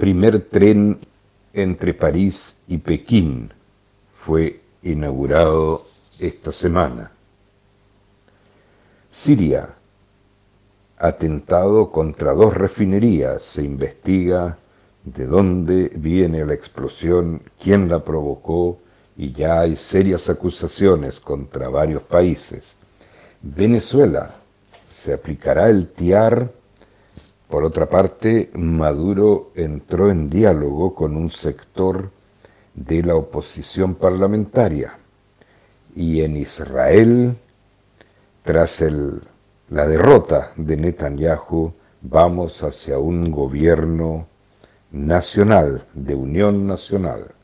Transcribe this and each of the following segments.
primer tren entre París y Pekín fue inaugurado esta semana. Siria, atentado contra 2 refinerías. Se investiga de dónde viene la explosión, quién la provocó, y ya hay serias acusaciones contra varios países. Venezuela, se aplicará el TIAR. Por otra parte, Maduro entró en diálogo con un sector de la oposición parlamentaria. Y en Israel, tras la derrota de Netanyahu, vamos hacia un gobierno nacional, de unión nacional.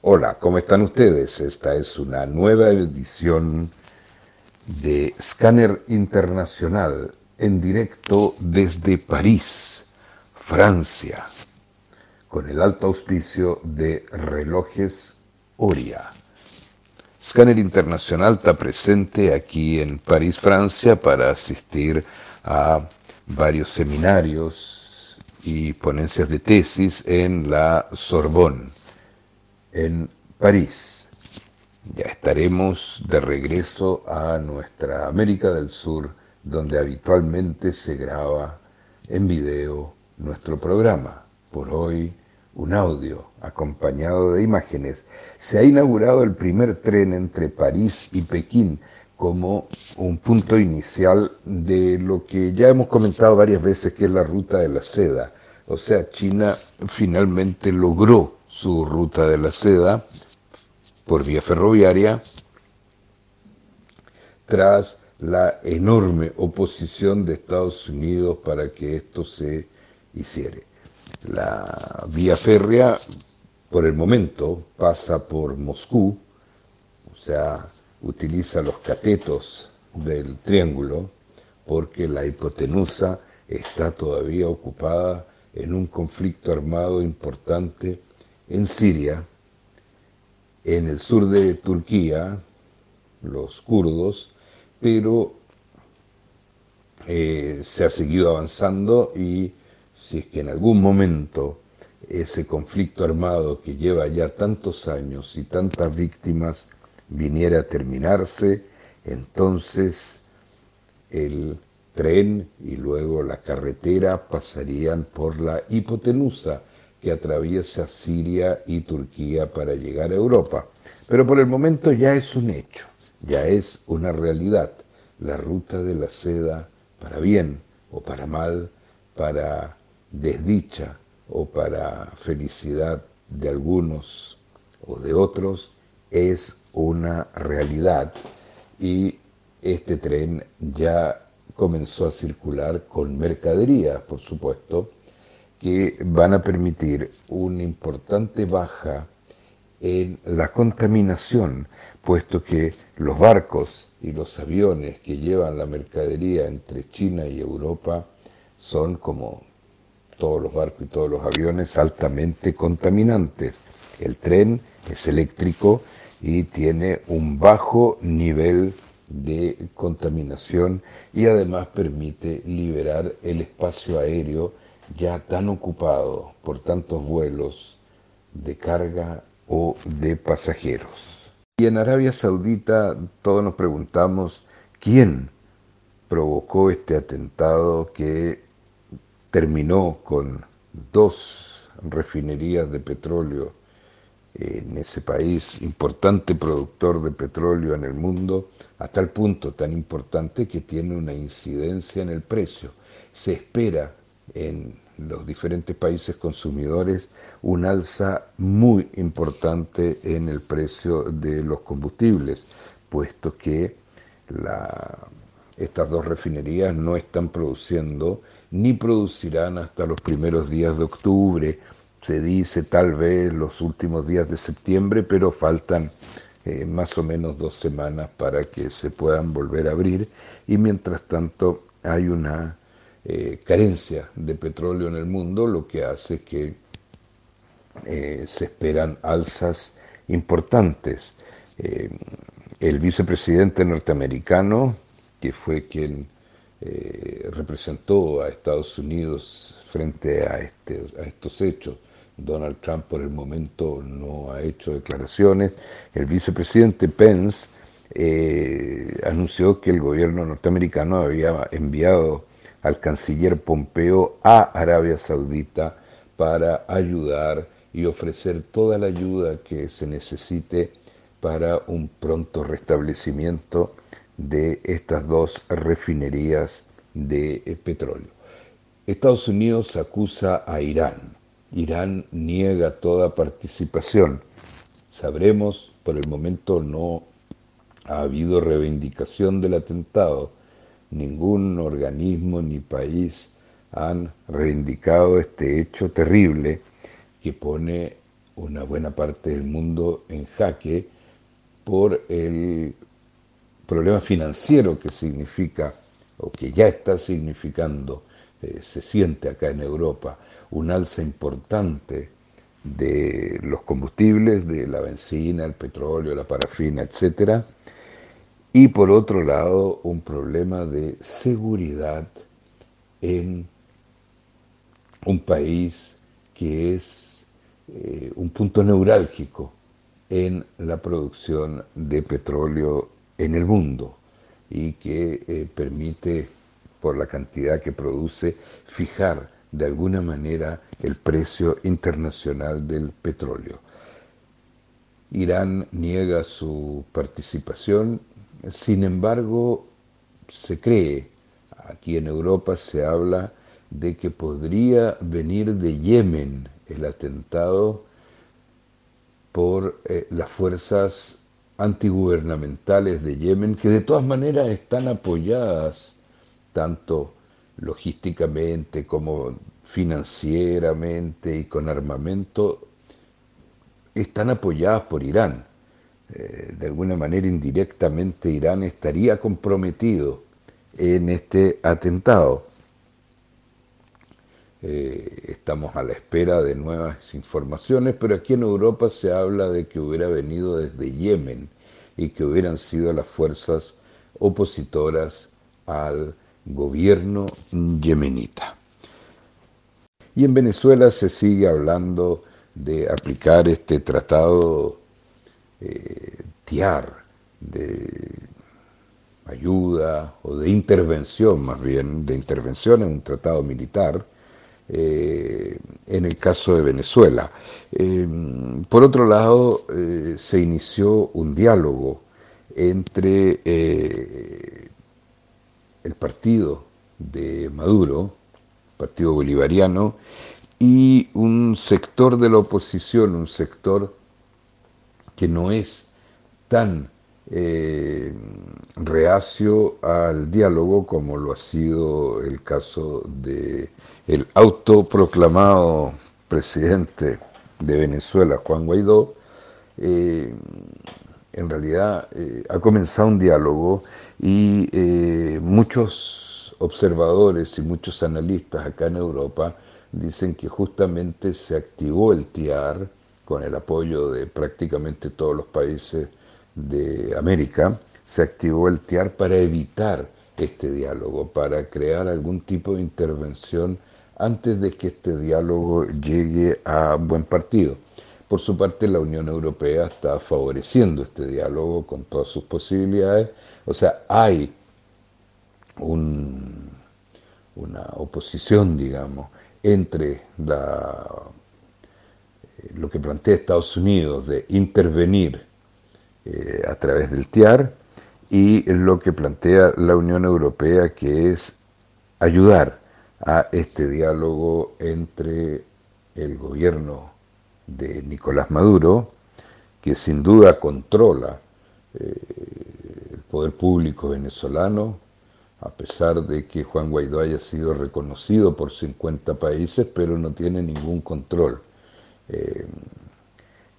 Hola, ¿cómo están ustedes? Esta es una nueva edición de Scanner Internacional, en directo desde París, Francia, con el alto auspicio de Relojes Oria. Scanner Internacional está presente aquí en París, Francia, para asistir a varios seminarios y ponencias de tesis en la Sorbonne, en París. Ya estaremos de regreso a nuestra América del Sur, donde habitualmente se graba en video nuestro programa. Por hoy, un audio acompañado de imágenes. Se ha inaugurado el primer tren entre París y Pekín como un punto inicial de lo que ya hemos comentado varias veces, que es la ruta de la seda. O sea, China finalmente logró su ruta de la seda por vía ferroviaria, tras la enorme oposición de Estados Unidos para que esto se hiciera. La vía férrea, por el momento, pasa por Moscú, o sea, utiliza los catetos del triángulo, porque la hipotenusa está todavía ocupada en un conflicto armado importante en Siria, en el sur de Turquía, los kurdos, pero se ha seguido avanzando, y si es que en algún momento ese conflicto armado que lleva ya tantos años y tantas víctimas viniera a terminarse, entonces el tren y luego la carretera pasarían por la hipotenusa que atraviesa Siria y Turquía para llegar a Europa. Pero por el momento ya es un hecho, ya es una realidad. La ruta de la seda, para bien o para mal, para desdicha o para felicidad de algunos o de otros, es una realidad, y este tren ya comenzó a circular con mercaderías, por supuesto, que van a permitir una importante baja en la contaminación, puesto que los barcos y los aviones que llevan la mercadería entre China y Europa son, como todos los barcos y todos los aviones, altamente contaminantes. El tren es eléctrico y tiene un bajo nivel de contaminación, y además permite liberar el espacio aéreo ya tan ocupado por tantos vuelos de carga o de pasajeros. Y en Arabia Saudita todos nos preguntamos quién provocó este atentado que terminó con 2 refinerías de petróleo en ese país, importante productor de petróleo en el mundo, a tal punto tan importante que tiene una incidencia en el precio. Se espera en los diferentes países consumidores un alza muy importante en el precio de los combustibles, puesto que estas 2 refinerías no están produciendo ni producirán hasta los primeros días de octubre. Se dice tal vez los últimos días de septiembre, pero faltan más o menos 2 semanas para que se puedan volver a abrir, y mientras tanto hay una carencia de petróleo en el mundo, lo que hace que se esperan alzas importantes. El vicepresidente norteamericano, que fue quien representó a Estados Unidos frente a estos hechos. Donald Trump por el momento no ha hecho declaraciones. El vicepresidente Pence anunció que el gobierno norteamericano había enviado al canciller Pompeo a Arabia Saudita para ayudar y ofrecer toda la ayuda que se necesite para un pronto restablecimiento de estas dos refinerías de petróleo. Estados Unidos acusa a Irán. Irán niega toda participación. Sabremos, por el momento no ha habido reivindicación del atentado. Ningún organismo ni país han reivindicado este hecho terrible que pone una buena parte del mundo en jaque por el problema financiero que significa, o que ya está significando, se siente acá en Europa, un alza importante de los combustibles, de la benzina, el petróleo, la parafina, etcétera, y por otro lado un problema de seguridad en un país que es un punto neurálgico en la producción de petróleo en el mundo y que permite, por la cantidad que produce, fijar de alguna manera el precio internacional del petróleo. Irán niega su participación, sin embargo, se cree, aquí en Europa se habla de que podría venir de Yemen el atentado por las fuerzas antigubernamentales de Yemen, que de todas maneras están apoyadas tanto logísticamente como financieramente y con armamento, están apoyadas por Irán. De alguna manera indirectamente Irán estaría comprometido en este atentado. Estamos a la espera de nuevas informaciones, pero aquí en Europa se habla de que hubiera venido desde Yemen y que hubieran sido las fuerzas opositoras al gobierno yemenita. Y en Venezuela se sigue hablando de aplicar este tratado TIAR, de ayuda o de intervención, más bien, de intervención en un tratado militar, en el caso de Venezuela. Por otro lado, se inició un diálogo entre el partido de Maduro, Partido Bolivariano, y un sector de la oposición, un sector que no es tan reacio al diálogo como lo ha sido el caso de el autoproclamado presidente de Venezuela, Juan Guaidó. En realidad ha comenzado un diálogo y muchos observadores y muchos analistas acá en Europa dicen que justamente se activó el TIAR con el apoyo de prácticamente todos los países de América, se activó el TIAR para evitar este diálogo, para crear algún tipo de intervención antes de que este diálogo llegue a buen partido. Por su parte, la Unión Europea está favoreciendo este diálogo con todas sus posibilidades. O sea, hay una oposición, digamos, entre lo que plantea Estados Unidos de intervenir a través del TIAR y lo que plantea la Unión Europea, que es ayudar a este diálogo entre el gobierno de Nicolás Maduro, que sin duda controla el poder público venezolano, a pesar de que Juan Guaidó haya sido reconocido por 50 países, pero no tiene ningún control,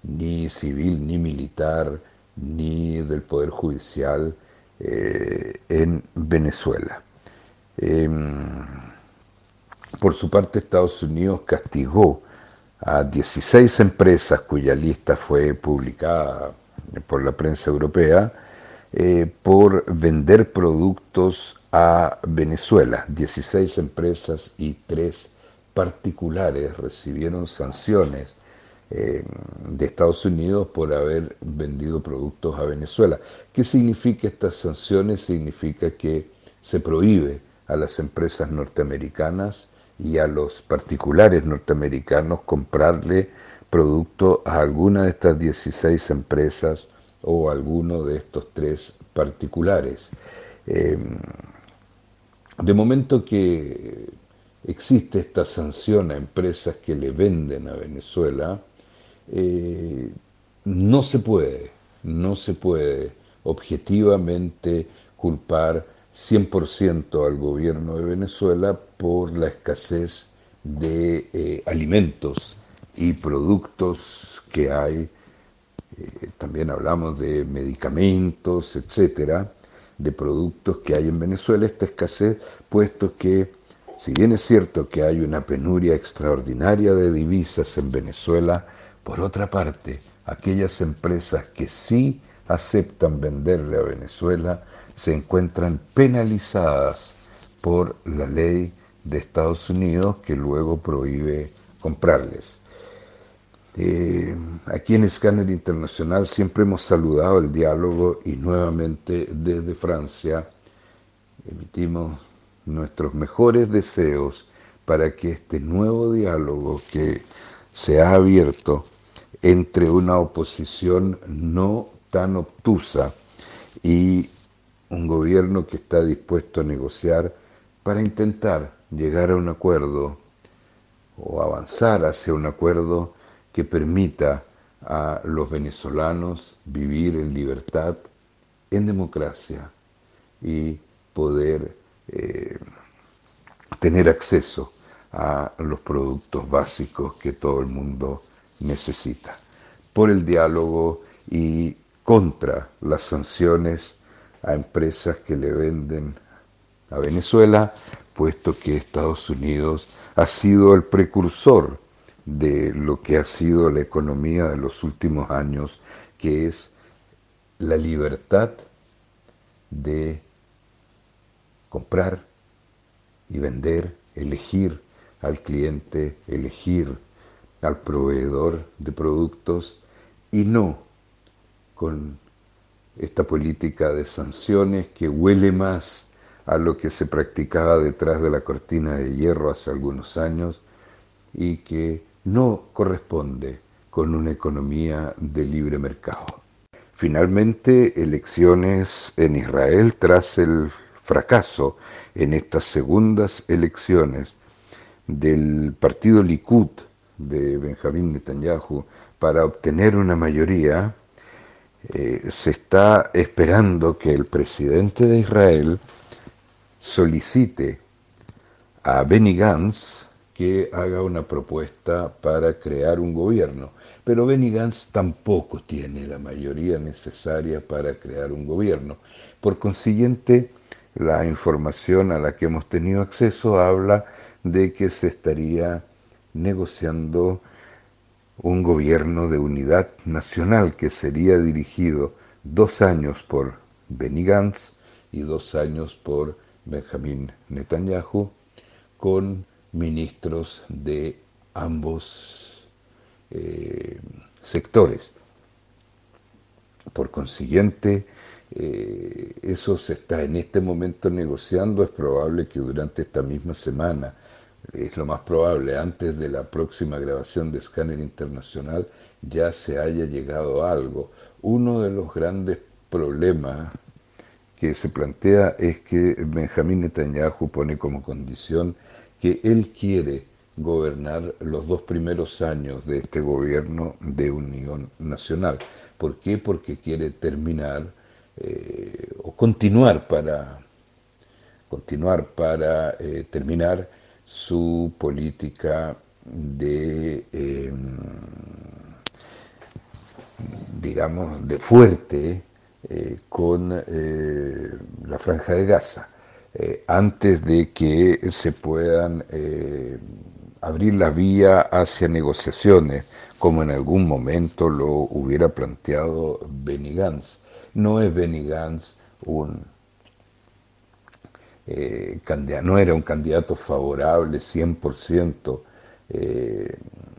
ni civil, ni militar, ni del poder judicial en Venezuela. Por su parte, Estados Unidos castigó a 16 empresas cuya lista fue publicada por la prensa europea, por vender productos a Venezuela. 16 empresas y 3 particulares recibieron sanciones de Estados Unidos por haber vendido productos a Venezuela. ¿Qué significa estas sanciones? Significa que se prohíbe a las empresas norteamericanas y a los particulares norteamericanos comprarle producto a alguna de estas 16 empresas o a alguno de estos 3 particulares. Eh, de momento que existe esta sanción a empresas que le venden a Venezuela, eh, no se puede, no se puede objetivamente culpar 100% al gobierno de Venezuela por la escasez de alimentos y productos que hay. También hablamos de medicamentos, etcétera, de productos que hay en Venezuela, esta escasez, puesto que, si bien es cierto que hay una penuria extraordinaria de divisas en Venezuela, por otra parte, aquellas empresas que sí aceptan venderle a Venezuela se encuentran penalizadas por la ley de Estados Unidos que luego prohíbe comprarles. Aquí en Escáner Internacional siempre hemos saludado el diálogo y nuevamente desde Francia emitimos nuestros mejores deseos para que este nuevo diálogo que se ha abierto entre una oposición no tan obtusa y un gobierno que está dispuesto a negociar para intentar llegar a un acuerdo o avanzar hacia un acuerdo que permita a los venezolanos vivir en libertad, en democracia y poder tener acceso a los productos básicos que todo el mundo necesita. Por el diálogo y contra las sanciones a empresas que le venden a Venezuela, puesto que Estados Unidos ha sido el precursor de lo que ha sido la economía de los últimos años, que es la libertad de comprar y vender, elegir al cliente, elegir al proveedor de productos y no con esta política de sanciones que huele más a lo que se practicaba detrás de la cortina de hierro hace algunos años y que no corresponde con una economía de libre mercado. Finalmente, elecciones en Israel tras el fracaso en estas segundas elecciones del partido Likud de Benjamín Netanyahu para obtener una mayoría, se está esperando que el presidente de Israel solicite a Benny Gantz que haga una propuesta para crear un gobierno. Pero Benny Gantz tampoco tiene la mayoría necesaria para crear un gobierno. Por consiguiente, la información a la que hemos tenido acceso habla de que se estaría negociando un gobierno de unidad nacional que sería dirigido 2 años por Benny Gantz y 2 años por Benjamín Netanyahu, con ministros de ambos sectores. Por consiguiente, eso se está en este momento negociando. Es probable que durante esta misma semana, es lo más probable, antes de la próxima grabación de Escáner Internacional, ya se haya llegado a algo. Uno de los grandes problemas que se plantea es que Benjamín Netanyahu pone como condición que él quiere gobernar los 2 primeros años de este gobierno de unión nacional. ¿Por qué? Porque quiere terminar o continuar para terminar su política de digamos, de fuerte con la Franja de Gaza, antes de que se puedan abrir la vía hacia negociaciones, como en algún momento lo hubiera planteado Benny Gantz. no es Benny Gantz no era un candidato favorable 100%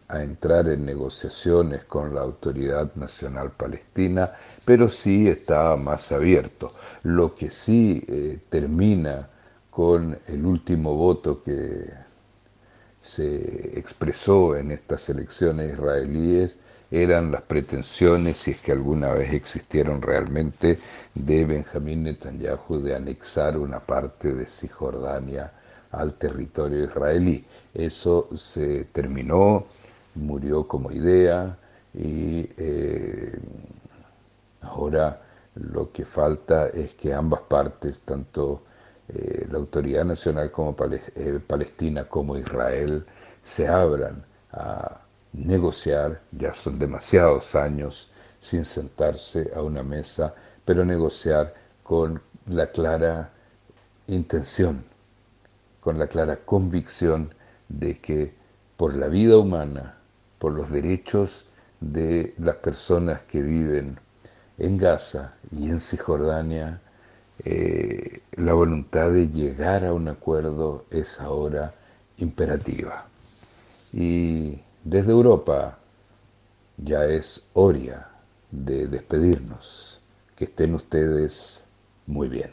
a entrar en negociaciones con la Autoridad Nacional Palestina, pero sí estaba más abierto. Lo que sí termina con el último voto que se expresó en estas elecciones israelíes eran las pretensiones, si es que alguna vez existieron realmente, de Benjamín Netanyahu de anexar una parte de Cisjordania al territorio israelí. Eso se terminó, murió como idea y ahora lo que falta es que ambas partes, tanto la Autoridad Nacional como Palestina como Israel, se abran a negociar. Ya son demasiados años sin sentarse a una mesa, pero negociar con la clara intención, con la clara convicción de que por la vida humana, por los derechos de las personas que viven en Gaza y en Cisjordania, la voluntad de llegar a un acuerdo es ahora imperativa. Y desde Europa ya es hora de despedirnos. Que estén ustedes muy bien.